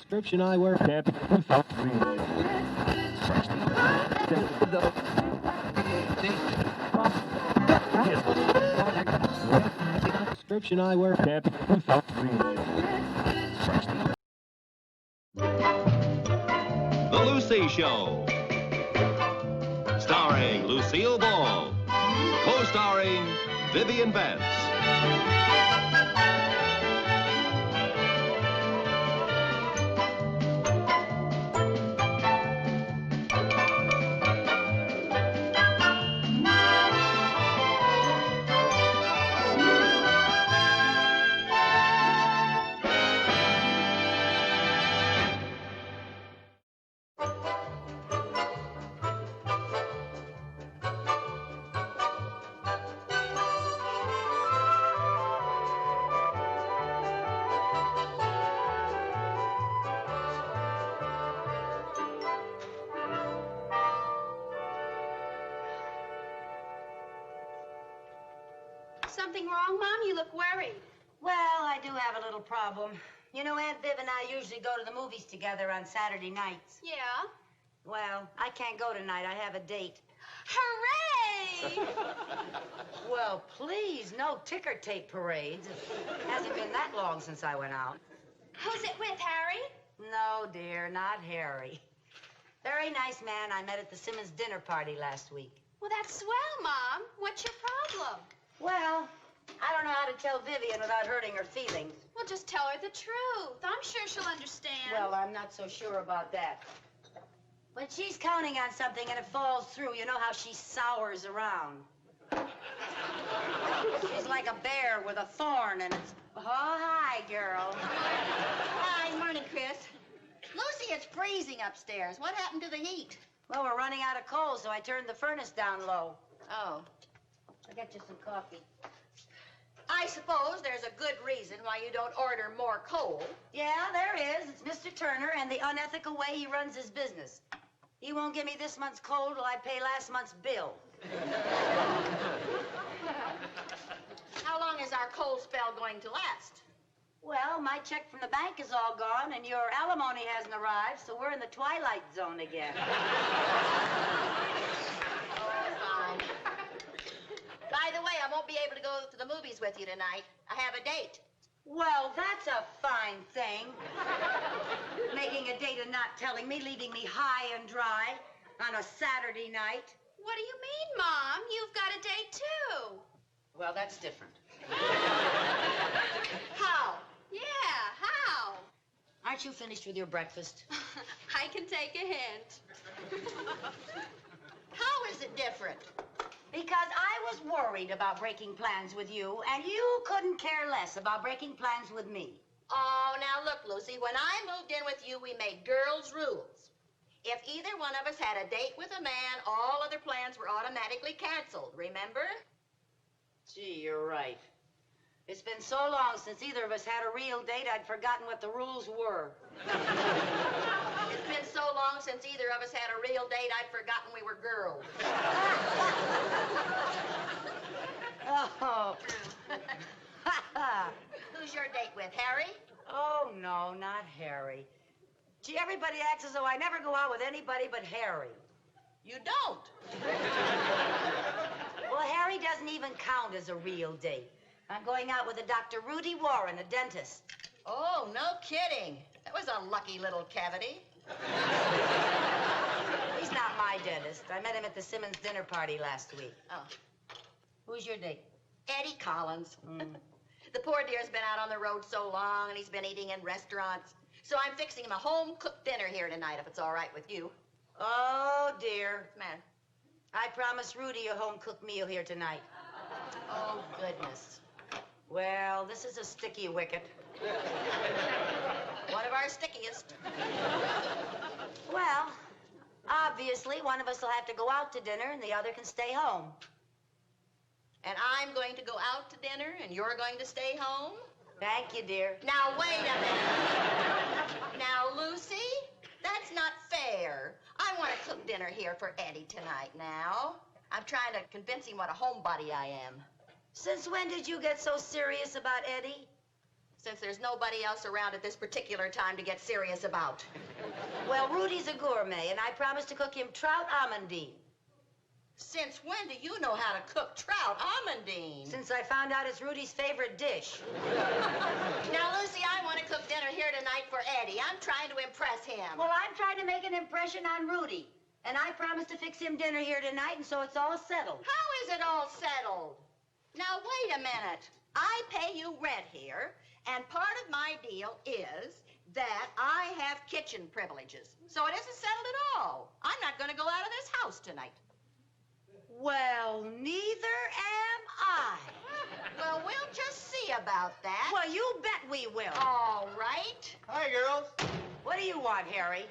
Prescription eyewear. Prescription eyewear. The Lucy Show. Starring Lucille Ball. Co-starring Vivian Vance. Something wrong, Mom? You look worried. Well, I do have a little problem. You know, Aunt Viv and I usually go to the movies together on Saturday nights. Yeah? Well, I can't go tonight. I have a date. Hooray! Well, please, no ticker tape parades. It hasn't been that long since I went out. Who's it with, Harry? No, dear, not Harry. Very nice man I met at the Simmons dinner party last week. Well, that's swell, Mom. What's your problem? Well, I don't know how to tell Vivian without hurting her feelings. Well, just tell her the truth. I'm sure she'll understand. Well, I'm not so sure about that. When she's counting on something and it falls through, you know how she sours around. She's like a bear with a thorn and it's... Oh, hi, girl. Hi, morning, Chris. Lucy, it's freezing upstairs. What happened to the heat? Well, we're running out of coal, so I turned the furnace down low. Oh. I'll get you some coffee. I suppose there's a good reason why you don't order more coal. Yeah, there is. It's Mr. Turner and the unethical way he runs his business. He won't give me this month's coal till I pay last month's bill. How long is our coal spell going to last? Well, my check from the bank is all gone, and your alimony hasn't arrived, so we're in the twilight zone again. Fine. By the way, I won't be able to go to the movies with you tonight. I have a date. Well, that's a fine thing. Making a date and not telling me, leaving me high and dry on a Saturday night. What do you mean, Mom? You've got a date, too. Well, that's different. How? Yeah, how? Aren't you finished with your breakfast? I can take a hint. How is it different? Because I was worried about breaking plans with you, and you couldn't care less about breaking plans with me. Oh, now look, Lucy, when I moved in with you, we made girls' rules. If either one of us had a date with a man, all other plans were automatically canceled, remember? Gee, you're right. It's been so long since either of us had a real date, I'd forgotten what the rules were. It's been so long since either of us had a real date, I'd forgotten we were girls. Oh. Who's your date with, Harry? Oh, no, not Harry. Gee, everybody acts as though I never go out with anybody but Harry. You don't. Well, Harry doesn't even count as a real date. I'm going out with a Dr. Rudy Warren, a dentist. Oh, no kidding. That was a lucky little cavity. He's not my dentist. I met him at the Simmons dinner party last week. Oh. Who's your date? Eddie Collins. The poor dear's been out on the road so long, and he's been eating in restaurants. So I'm fixing him a home-cooked dinner here tonight, if it's all right with you. Oh, dear. Man. I promised Rudy a home-cooked meal here tonight. Oh, goodness. Well, this is a sticky wicket. One of our stickiest. Well, obviously, one of us will have to go out to dinner and the other can stay home. And I'm going to go out to dinner, and you're going to stay home? Thank you, dear. Now, wait a minute. Now, Lucy, that's not fair. I want to cook dinner here for Eddie tonight now. I'm trying to convince him what a homebody I am. Since when did you get so serious about Eddie? since there's nobody else around at this particular time to get serious about. Well, Rudy's a gourmet, and I promised to cook him trout amandine. Since when do you know how to cook trout amandine? Since I found out it's Rudy's favorite dish. Now, Lucy, I want to cook dinner here tonight for Eddie. I'm trying to impress him. Well, I'm trying to make an impression on Rudy. And I promised to fix him dinner here tonight, and so it's all settled. How is it all settled? Now, wait a minute. I pay you rent here, and part of my deal is that I have kitchen privileges. So it isn't settled at all. I'm not going to go out of this house tonight. Well, neither am I. Well, we'll just see about that. Well, you bet we will. All right. Hi, girls. What do you want, Harry?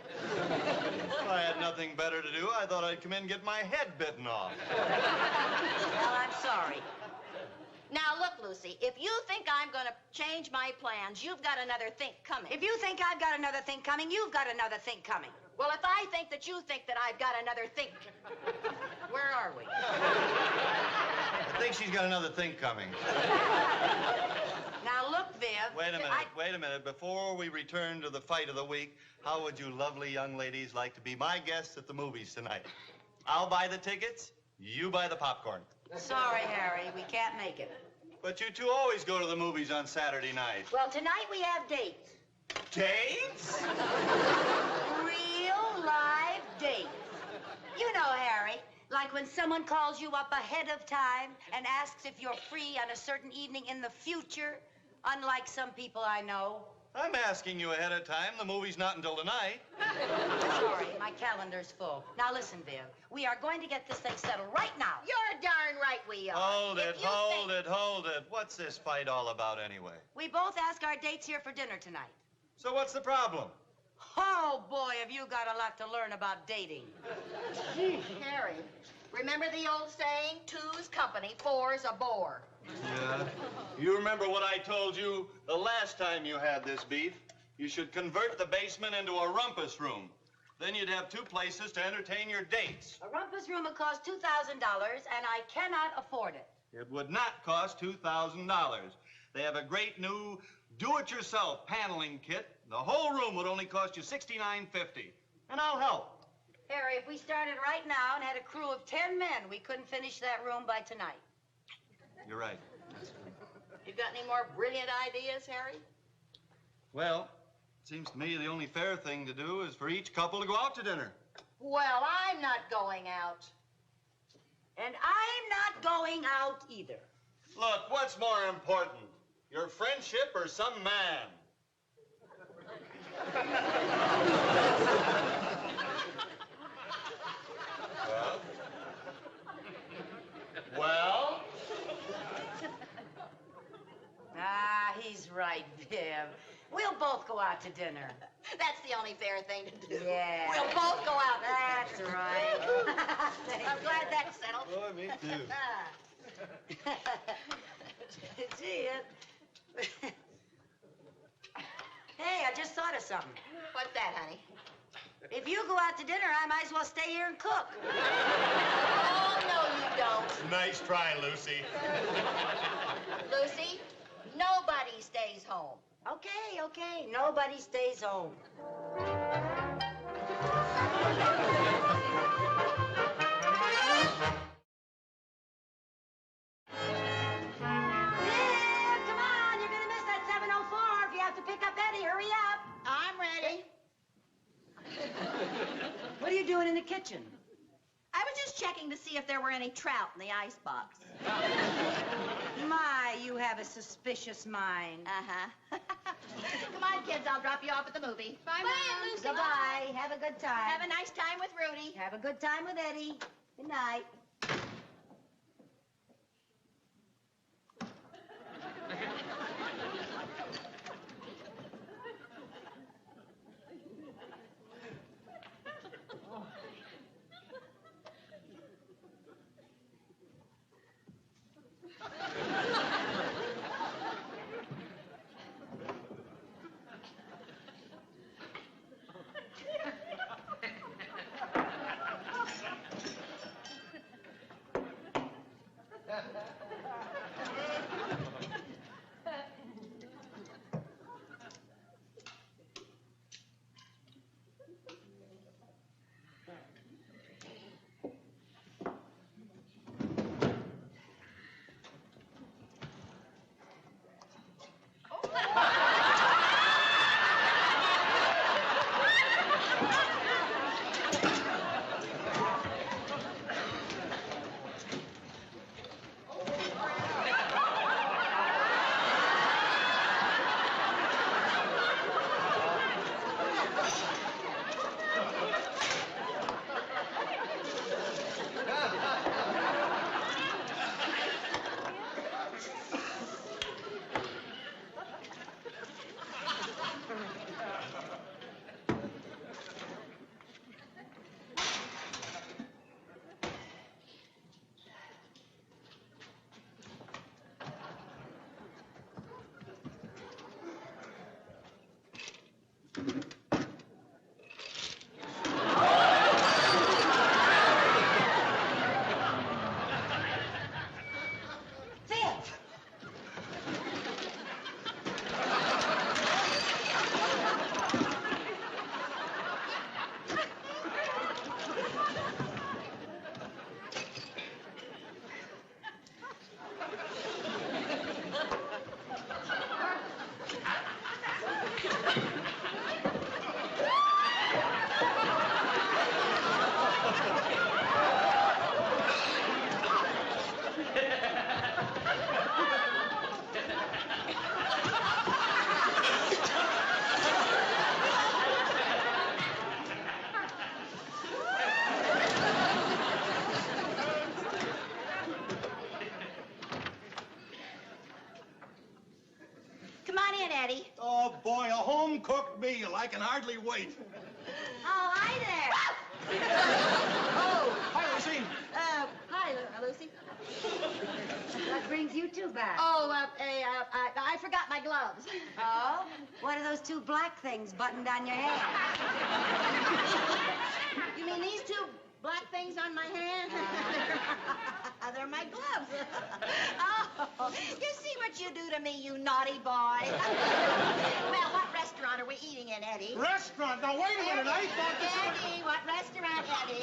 Well, I had nothing better to do. I thought I'd come in and get my head bitten off. Well, I'm sorry. Now, look, Lucy, if you think I'm going to change my plans, you've got another think coming. If you think I've got another thing coming, you've got another thing coming. Well, if I think that you think that I've got another think... Where are we? I think she's got another thing coming. Now, look, Viv. Wait a minute. Before we return to the fight of the week, how would you lovely young ladies like to be my guests at the movies tonight? I'll buy the tickets, you buy the popcorn. Sorry, Harry, we can't make it. But you two always go to the movies on Saturday night. Well, tonight we have dates. Dates? Real live dates. You know, Harry, like when someone calls you up ahead of time and asks if you're free on a certain evening in the future, unlike some people I know. I'm asking you ahead of time. The movie's not until tonight. Sorry, my calendar's full. Now listen, Viv, we are going to get this thing settled right now. You're darn right we are. Hold If it, you hold think- it, hold it. What's this fight all about anyway? We both ask our dates here for dinner tonight. So what's the problem? Oh, boy, have you got a lot to learn about dating. Harry, remember the old saying, two's company, four's a bore. Yeah. You remember what I told you the last time you had this beef? You should convert the basement into a rumpus room. Then you'd have two places to entertain your dates. A rumpus room would cost $2,000, and I cannot afford it. It would not cost $2,000. They have a great new do-it-yourself paneling kit. The whole room would only cost you $69.50. And I'll help. Harry, if we started right now and had a crew of 10 men, we couldn't finish that room by tonight. You're right. You got any more brilliant ideas, Harry? Well, it seems to me the only fair thing to do is for each couple to go out to dinner. Well, I'm not going out. And I'm not going out either. Look, what's more important? Your friendship or some man? Well? Ah, he's right, Viv. We'll both go out to dinner. That's the only fair thing to do. Yeah. We'll both go out. That's right. I'm glad that's settled. Boy, me too. Gee, hey, I just thought of something. What's that, honey? If you go out to dinner, I might as well stay here and cook. Oh, no, you don't. Nice try, Lucy. Lucy, nobody stays home. Okay. Nobody stays home. Yeah, come on. You're going to miss that 704 if you have to pick up Eddie. Hurry up. I'm ready. What are you doing in the kitchen? I was just checking to see if there were any trout in the icebox. My, you have a suspicious mind. Uh-huh. Come on, kids, I'll drop you off at the movie. Bye, Mom. Lucy. Goodbye. Have a good time. Have a nice time with Rudy. Have a good time with Eddie. Good night. home-cooked meal. I can hardly wait. Oh, hi there. Oh, Hi, Lucy. hi, Lucy. What brings you two back? Oh, I forgot my gloves. Oh? What are those two black things buttoned on your head? You mean these two black things on my hand? They're my gloves. Oh, you see what you do to me, you naughty boy. Well, what restaurant are we eating in, Eddie? Restaurant? Now, wait a minute. I thought this was... Eddie, what restaurant, Eddie?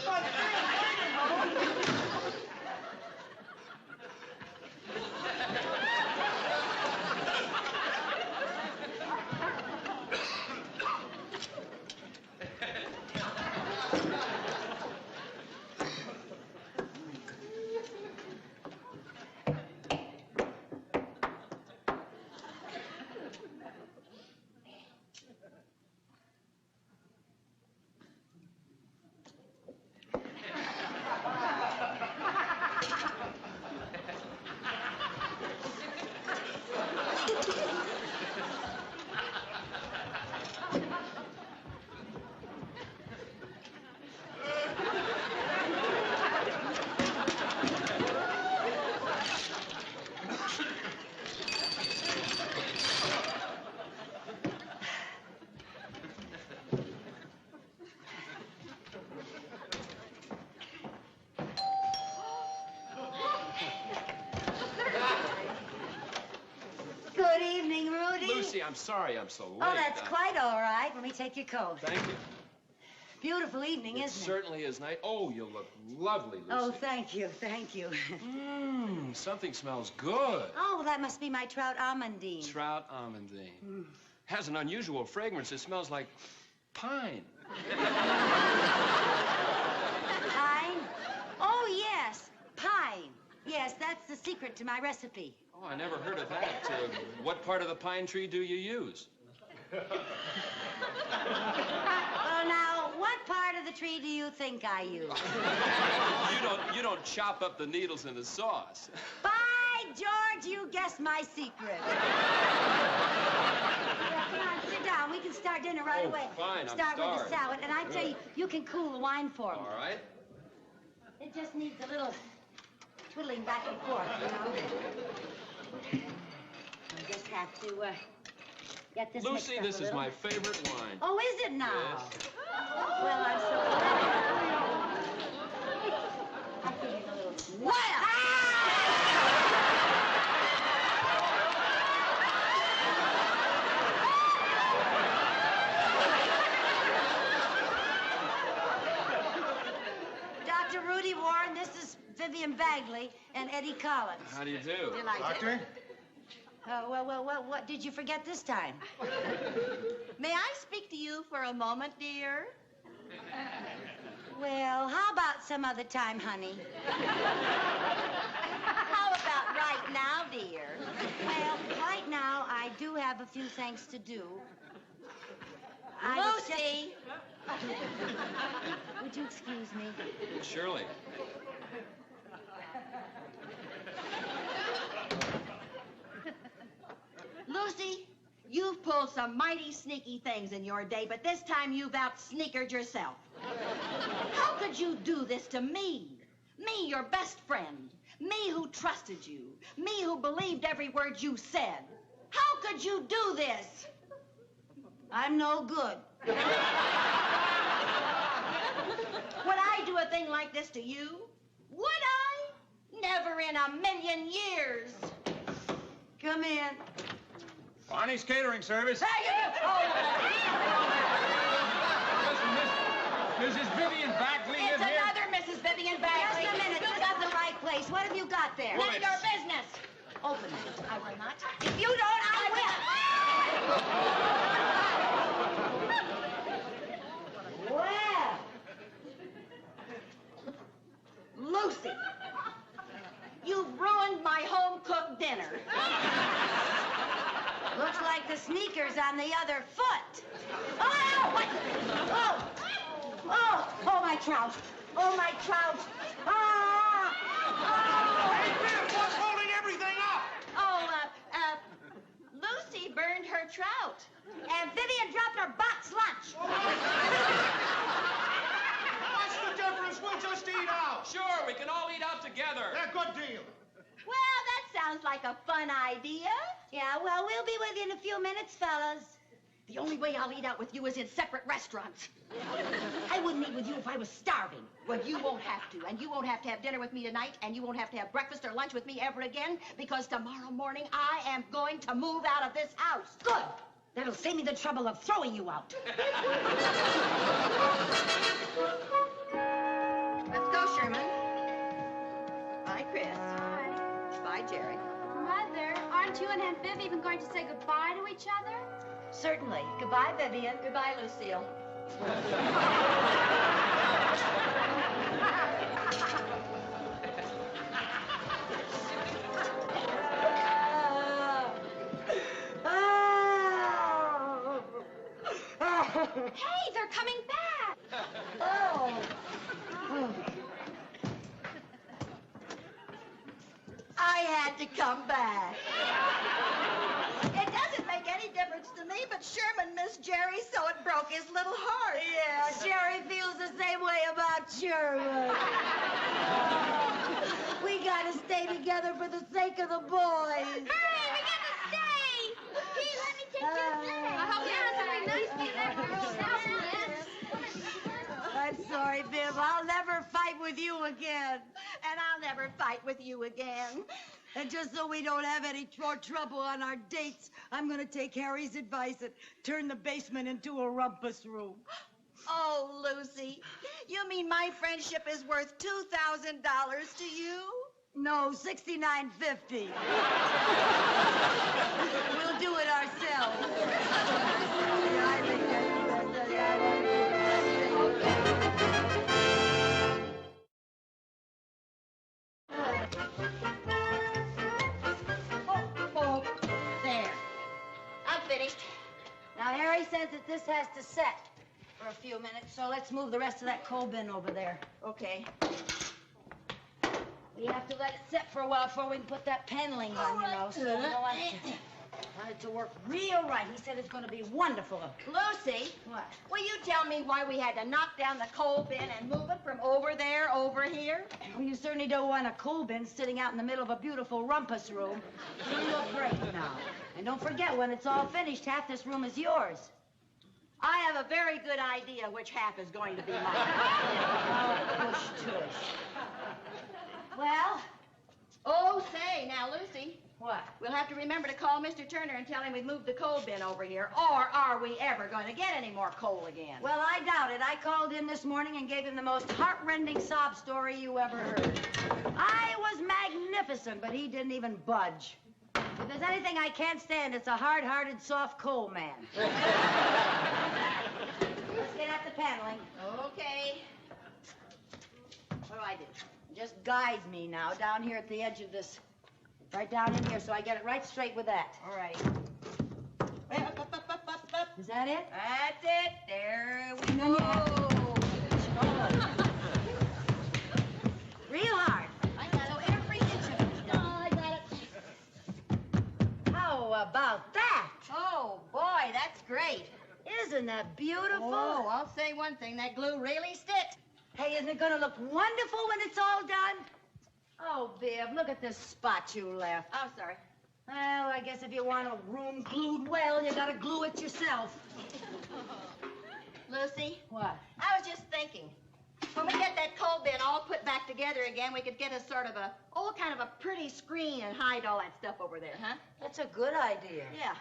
Good evening, Rudy. Lucy, I'm sorry I'm so late. Oh, that's quite all right. Let me take your coat. Thank you. Beautiful evening, It isn't it? certainly is nice. Oh, you look lovely, Lucy. Oh, thank you, thank you. Something smells good. Oh, that must be my trout almondine. Trout almondine. Has an unusual fragrance. It smells like pine. Pine? Oh, yes, pine. Yes, that's the secret to my recipe. Oh, I never heard of that. What part of the pine tree do you use? Well, now, what part of the tree do you think I use? You don't chop up the needles in the sauce. By George, you guessed my secret. Yeah, come on, sit down. We can start dinner right away. Fine, I'm Start with the starved. salad, and I tell you, you can cool the wine for me. All right. It just needs a little twiddling back and forth, you know. I just have to get this mixed Lucy, up this a is little. my favorite wine. Oh, is it now? Yes. Well, I'm so glad. I think it's a little... Well! Dr. Rudy Warren, this is Vivian Bagley and Eddie Collins. How do you do? Doctor? Well, what did you forget this time? May I speak to you for a moment, dear? Well, how about some other time, honey? How about right now, dear? Well, right now, I do have a few things to do. I was just- Lucy! Would you excuse me? Surely. Lucy, you've pulled some mighty sneaky things in your day, but this time you've out-sneakered yourself. How could you do this to me? Me, your best friend. Me who trusted you. Me who believed every word you said. How could you do this? I'm no good. Would I do a thing like this to you? Would I? Never in a million years. Come in. Barney's Catering Service. Mrs. Vivian Bagley It's is here. another Mrs. Vivian Bagley. Just a minute. This is the right place. What have you got there? None of your business. Open it. I will not. If you don't, I will. Well, Lucy, you've ruined my home-cooked dinner. looks like the sneaker's on the other foot. Oh, what? Oh, my trout. Oh, my trout. Ah! What's holding everything up? Oh, Lucy burned her trout. And Vivian dropped her box lunch. What's the difference? We'll just eat out. Sure, we can all eat out together. Yeah, good deal. Well, that sounds like a fun idea. Yeah, well, we'll be with you in a few minutes, fellas. The only way I'll eat out with you is in separate restaurants. I wouldn't eat with you if I was starving. Well, you won't have to, and you won't have to have dinner with me tonight, and you won't have to have breakfast or lunch with me ever again, because tomorrow morning I am going to move out of this house. Good. That'll save me the trouble of throwing you out. Let's go, Sherman. Bye, Chris. Hi. Bye, Jerry. Mother, aren't you and Aunt Viv even going to say goodbye to each other? Certainly. Goodbye, Vivian. Goodbye, Lucille. Hey, they're coming back. I had to come back. It doesn't make any difference to me, but Sherman missed Jerry, so it broke his little heart. Yeah, Jerry feels the same way about Sherman. We gotta stay together for the sake of the boys. Hooray, we get to stay. Hey, let me take your thing. I hope you have something nice for that girl's house, yes. I'm sorry, Viv. I'll never fight with you again. And I'll never fight with you again. And just so we don't have any more trouble on our dates, I'm gonna take Harry's advice and turn the basement into a rumpus room. Oh, Lucy, you mean my friendship is worth $2,000 to you? No, $69.50. We'll do it ourselves. Yeah, I think that's There. I'm finished. Now, Harry says that this has to set for a few minutes, so let's move the rest of that coal bin over there. Okay. We have to let it set for a while before we can put that paneling on, you know, so we don't want it to work real right. He said it's going to be wonderful. Lucy, What? will you tell me why we had to knock down the coal bin and move it from over there over here? Well, you certainly don't want a coal bin sitting out in the middle of a beautiful rumpus room. You look great now. And don't forget, when it's all finished, half this room is yours. I have a very good idea which half is going to be mine. Oh, push tush. Well? Oh, say, now, Lucy, What? we'll have to remember to call Mr. Turner and tell him we've moved the coal bin over here, or are we ever going to get any more coal again? Well, I doubt it. I called in this morning and gave him the most heart-rending sob story you ever heard. I was magnificent, but he didn't even budge. If there's anything I can't stand, it's a hard-hearted, soft coal man. Let's get at the paneling. Okay. What do I do? Just guide me now down here at the edge of this, right down in here, so I get it right straight with that. All right. Up. Is that it? That's it. There we No, go. Real hard. I got so every inch of it. Oh, I got it. How about that? Oh, boy, that's great. Isn't that beautiful? Oh, I'll say one thing. That glue really sticks. Hey, isn't it gonna look wonderful when it's all done? Oh, Viv, look at this spot you left. Oh, sorry. Well, I guess if you want a room glued well, you gotta glue it yourself. Lucy, What? I was just thinking. When we get that coal bin all put back together again, we could get a sort of kind of a pretty screen and hide all that stuff over there, huh? That's a good idea. Yeah.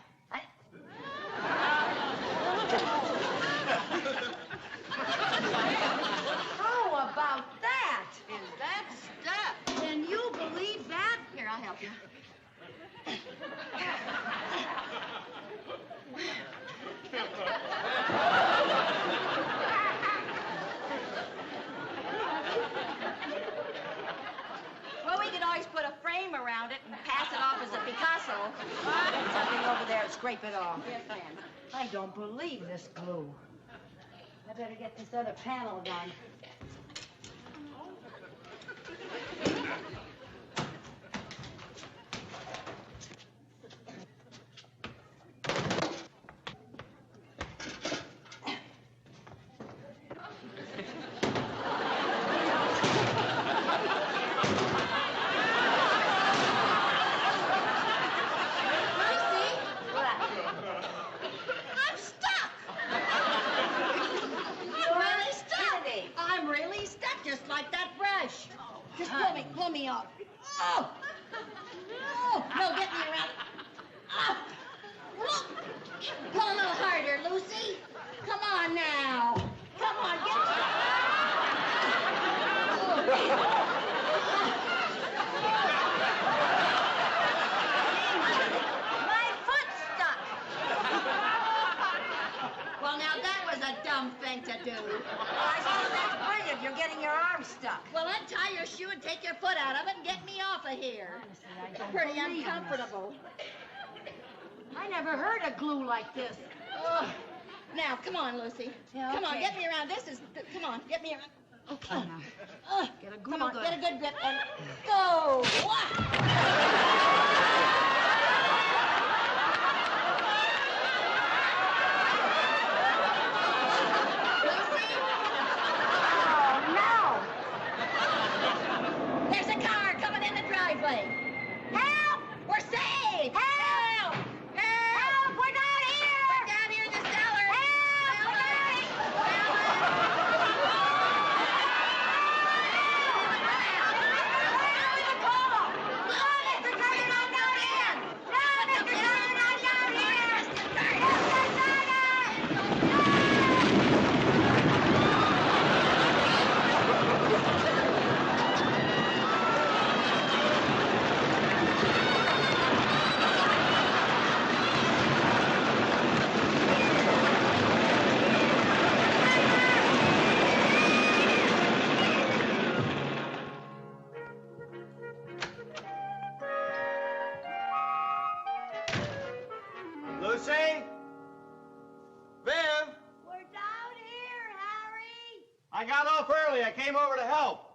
How about that? Is that stuff? Can you believe that? Here, I'll help you. Well, we could always put a frame around it and pass it off as a Picasso. Something over there, scrape it off. Yes, ma'am. I don't believe this glue. I better get this other panel done. Just pull me up. Oh! Oh! No, get me around. Oh! Pull a little harder, Lucy. Come on now. Come on, get My foot's stuck. Well, now that was a dumb thing to do. I suppose that's brilliant. You're getting your arm stuck. Well, untie your shoe and take your foot out of it and get me off of here. It's pretty uncomfortable. I never heard of glue like this. Ugh. Now, come on, Lucy. Yeah, Come on, okay. get me around. Come on, get me around. Okay, now. Get a glue Come on, gun. get a good grip and go. There's a car coming in the driveway. Help! We're saved! Help! Help! We're down here! We're down here in the cellar! Help! Lucy? Viv? We're down here, Harry. I got off early. I came over to help.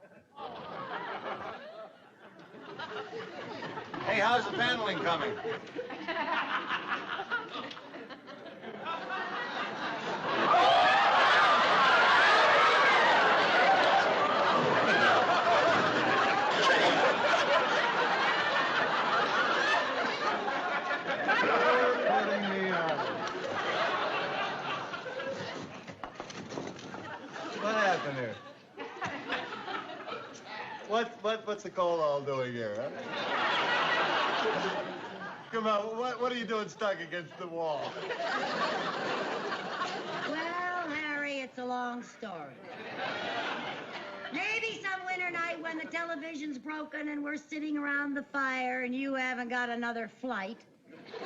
Hey, how's the paneling coming? What happened here? What's the coal all doing here, huh? Come on, what are you doing stuck against the wall? Well, Harry, it's a long story. Maybe some winter night when the television's broken and we're sitting around the fire and you haven't got another flight,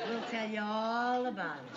we'll tell you all about it.